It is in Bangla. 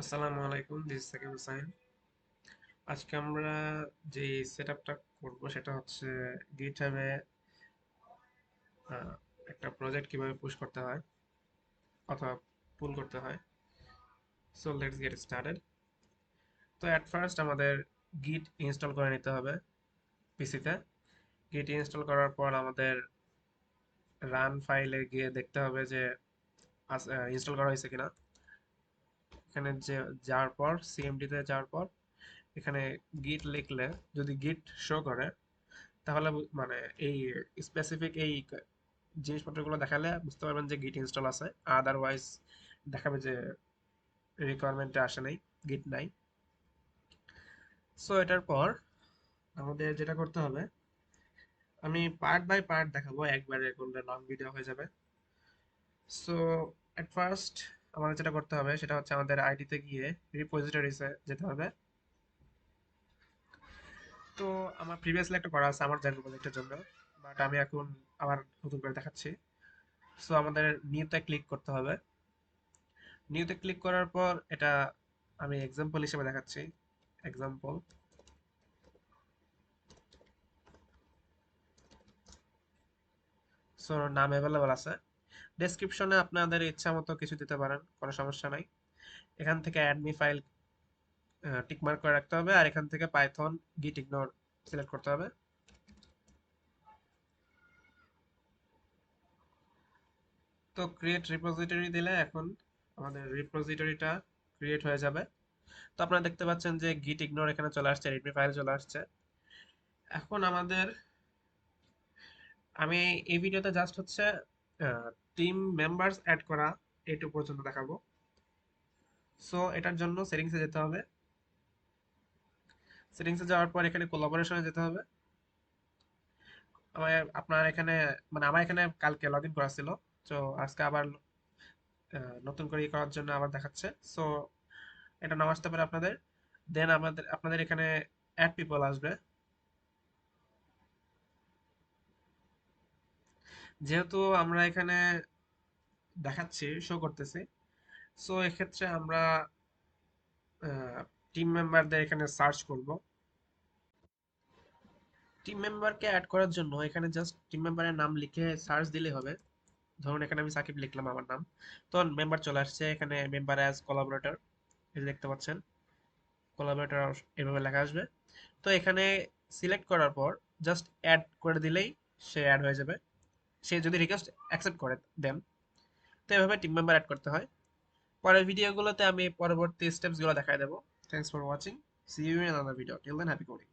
আসসালামু আলাইকুম, দিস ইজ সাকিব হুসাইন। আজকে আমরা যে সেটআপটা করব সেটা হচ্ছে গিটহাবে একটা প্রজেক্ট কিভাবে পুশ করতে হয় অথবা পুল করতে হয়। So let's get started. তো অ্যাট ফার্স্ট আমাদের গিট ইনস্টল করে নিতে হবে পিসিতে। গিট ইনস্টল করার পর আমাদের রান ফাইলে গিয়ে দেখতে হবে যে ইনস্টল করা হয়েছে কিনা। এখানে যে যাওয়ার পর সিএমডিতে যাওয়ার পর এখানে গিট লিখলে যদি গিট শো করে তাহলে মানে এই স্পেসিফিক এই জিনিসপত্রগুলো দেখালে বুঝতে পারবেন যে গিট ইনস্টল আছে। আদারওয়াইজ দেখাবে যে রিকোয়ারমেন্টে আসে নাই, গিট নাই। সো এটার পর আমাদের যেটা করতে হবে, আমি পার্ট বাই পার্ট দেখাবো, একবারে করলে লং ভিডিও হয়ে যাবে। সো এট ফার্স্ট আমাদের যেটা করতে হবে সেটা হচ্ছে আমাদের আইডিতে গিয়ে রিপোজিটরিসে যেতে হবে। তো আমার প্রিভিয়াসলি একটা করা আছে আমার জার্নি প্রজেক্টের জন্য, বাট আমি এখন আবার নতুন করে দেখাচ্ছি। সো আমাদের নিউতে ক্লিক করতে হবে। নিউতে ক্লিক করার পর এটা আমি এক্সাম্পল হিসেবে দেখাচ্ছি। এক্সাম্পল। সো নাম অ্যাভেলেবল আছে। ডেসক্রিপশনে আপনাদের ইচ্ছা মতো কিছু দিতে পারেন, কোনো সমস্যা নাই। এখান থেকে অ্যাডমি ফাইল টিকমার্ক করে রাখতে হবে, আর এখান থেকে পাইথন গিট ইগনোর সিলেক্ট করতে হবে। তো ক্রিয়েট রিপোজিটরি দিলে এখন আমাদের রিপোজিটরিটা ক্রিয়েট হয়ে যাবে। তো আপনারা দেখতে পাচ্ছেন যে গিট ইগনোর এখানে চলে আসছে, রেডমি ফাইল চলে আসছে। এখন আমাদের, আমি এই ভিডিওতে জাস্ট হচ্ছে টিম মেম্বার্স অ্যাড করা এইটুকু পর্যন্ত দেখাবো। সো এটার জন্য সেটিংসে যেতে হবে। সেটিংসে যাওয়ার পর এখানে কোলাবোরেশনে যেতে হবে। আপনার এখানে, মানে আমার এখানে কালকে লগ ইন করা ছিল। তো আজকে আবার নতুন করে করার জন্য আবার দেখাচ্ছে। সো এটা নাও আসতে পারে আপনাদের। দেন আপনাদের এখানে অ্যাড পিপল আসবে। যেহেতু আমরা এখানে দেখাচ্ছি, শো করতেছি, সো এক্ষেত্রে আমরা টিম মেম্বারদের এখানে সার্চ করব। টিম মেম্বারকে অ্যাড করার জন্য এখানে জাস্ট টিম মেম্বারের নাম লিখে সার্চ দিলে হবে। ধরুন এখানে আমি সাকিব লিখলাম আমার নাম, তো মেম্বার চলে আসছে। এখানে মেম্বার অ্যাজ কোলাবোরেটর দেখতে পাচ্ছেন, কোলাবোরেটর এভাবে লেখা আসবে। তো এখানে সিলেক্ট করার পর জাস্ট অ্যাড করে দিলেই সে অ্যাড হয়ে যাবে, সে যদি রিকোয়েস্ট অ্যাকসেপ্ট করে দেন। তো এভাবে টিম মেম্বার অ্যাড করতে হয়। পরের ভিডিওগুলোতে আমি পরবর্তী স্টেপসগুলো দেখাই দেবো। Thanks for watching, see you in another video, till then happy coding.